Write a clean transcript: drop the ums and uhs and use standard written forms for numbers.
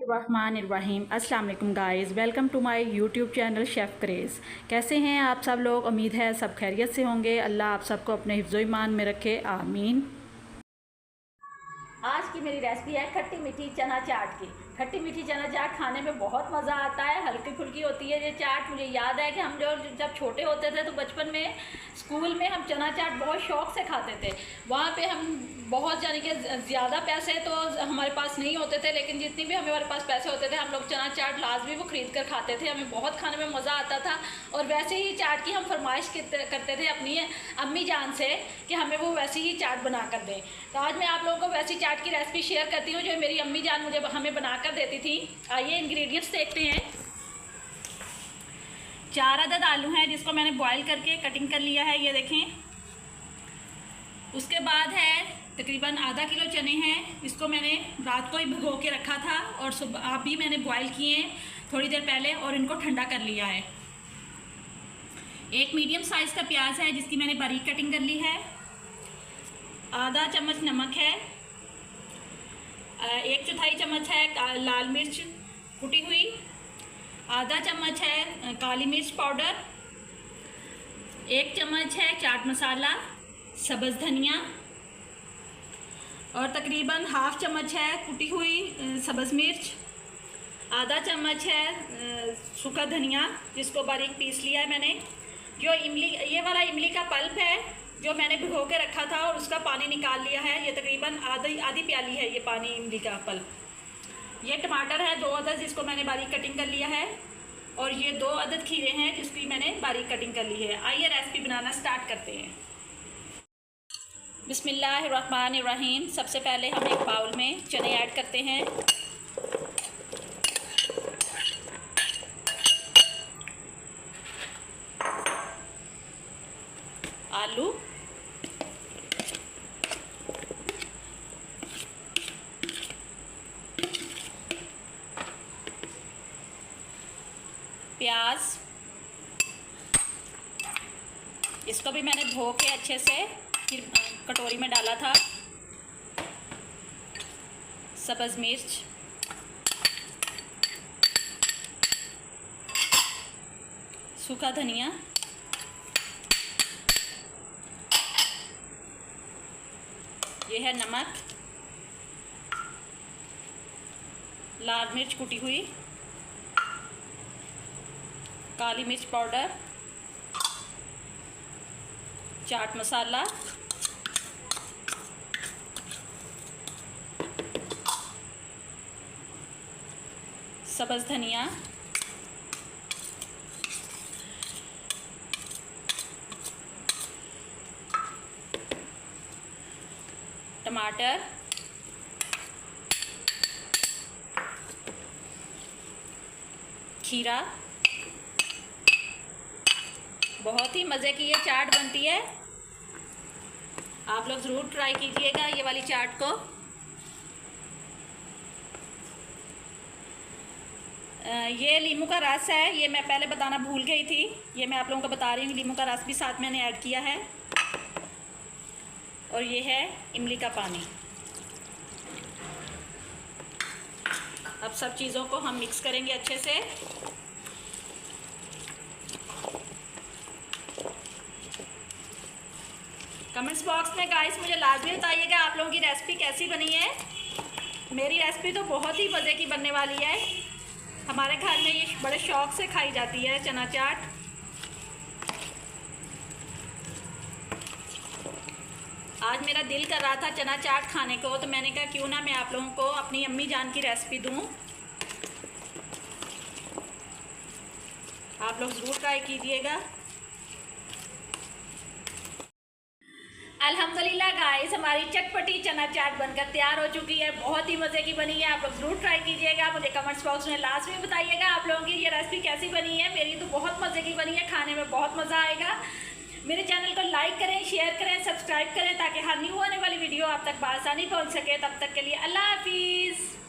बिस्मिल्लाहिर्रहमानिर्रहीम। अस्सलाम वालेकुम guys, welcome to my YouTube channel Chef Craze. कैसे हैं आप सब लोग? उम्मीद है सब खैरियत से होंगे। अल्लाह आप सबको अपने हिफ्ज़ो ईमान में रखे, आमीन। आज की मेरी रेसिपी है खट्टी मीठी चना चाट की। खट्टी मीठी चना चाट खाने में बहुत मज़ा आता है, हल्की फुल्की होती है ये चाट। मुझे याद है कि हम जब छोटे होते थे तो बचपन में स्कूल में हम चना चाट बहुत शौक से खाते थे। वहाँ पे हम बहुत यानी कि ज़्यादा पैसे तो हमारे पास नहीं होते थे, लेकिन जितनी भी हमारे पास पैसे होते थे हम लोग चना चाट लाजमी वो ख़रीद कर खाते थे। हमें बहुत खाने में मज़ा आता था और वैसे ही चाट की हम फरमाइश करते थे अपनी अम्मी जान से कि हमें वो वैसी ही चाट बना कर दें। तो आज मैं आप लोगों को वैसी चाट की रेसिपी शेयर करती हूँ जो मेरी अम्मी जान हमें बना कर देती थी। आइए इंग्रेडिएंट्स देखते हैं। 4 अदद आलू हैं जिसको मैंने बॉईल करके कटिंग कर लिया है, ये देखें। उसके बाद है तकरीबन आधा किलो चने हैं, इसको मैंने रात को ही भिगो के रखा था और सुबह अभी मैंने बॉईल किए हैं थोड़ी देर पहले और इनको ठंडा कर लिया है। एक मीडियम साइज़ का प्याज है जिसकी मैंने बारीक कटिंग कर ली है। आधा चम्मच नमक है। 1/4 चम्मच है लाल मिर्च कुटी हुई। आधा चम्मच है काली मिर्च पाउडर। 1 चम्मच है चाट मसाला, सब्ज़ धनिया और तकरीबन ½ चम्मच है कुटी हुई सब्ज़ मिर्च। आधा चम्मच है सूखा धनिया जिसको बारीक पीस लिया है मैंने। जो इमली, ये वाला इमली का पल्प है जो मैंने भिगो के रखा था और उसका पानी निकाल लिया है। ये तकरीबन आधी प्याली है ये पानी इमली का पल्प। ये टमाटर है 2 अदद जिसको मैंने बारीक कटिंग कर लिया है और ये 2 अदद खीरे हैं जिसकी मैंने बारीक कटिंग कर ली है। आइए रेसिपी बनाना स्टार्ट करते हैं। बिस्मिल्लाहिर्रहमानिर्रहीम। सबसे पहले हम एक बाउल में चने ऐड करते हैं। आलू, प्याज, इसको भी मैंने धो के अच्छे से फिर कटोरी में डाला था। सब्ज़ मिर्च, सूखा धनिया, ये है नमक, लाल मिर्च कुटी हुई, काली मिर्च पाउडर, चाट मसाला, सब्ज़ धनिया, टमाटर, खीरा। बहुत ही मज़े की ये चाट बनती है, आप लोग ज़रूर ट्राई कीजिएगा ये वाली चाट को। ये लीमू का रस है, ये मैं पहले बताना भूल गई थी, ये मैं आप लोगों को बता रही हूँ। लीमू का रस भी साथ मैंने ऐड किया है और ये है इमली का पानी। अब सब चीज़ों को हम मिक्स करेंगे अच्छे से। कमेंट्स बॉक्स में गाइस मुझे लाजमी बताइएगा आप लोगों की रेसिपी कैसी बनी है। मेरी रेसिपी तो बहुत ही मज़े की बनने वाली है। हमारे घर में ये बड़े शौक़ से खाई जाती है चना चाट। आज मेरा दिल कर रहा था चना चाट खाने को, तो मैंने कहा क्यों ना मैं आप लोगों को अपनी अम्मी जान की रेसिपी दूँ। आप लोग ज़रूर ट्राई कीजिएगा। अल्हम्दुलिल्लाह गाइस, हमारी चटपटी चना चाट बनकर तैयार हो चुकी है। बहुत ही मज़े की बनी है, आप लोग ज़रूर ट्राई कीजिएगा। मुझे कमेंट्स बॉक्स में लास्ट में बताइएगा आप लोगों की ये रेसिपी कैसी बनी है। मेरी तो बहुत मज़े की बनी है, खाने में बहुत मज़ा आएगा। मेरे चैनल को लाइक करें, शेयर करें, सब्सक्राइब करें ताकि हर न्यू आने वाली वीडियो आप तक बआसानी पहुँच सके। तब तक के लिए अल्लाह हाफिज़।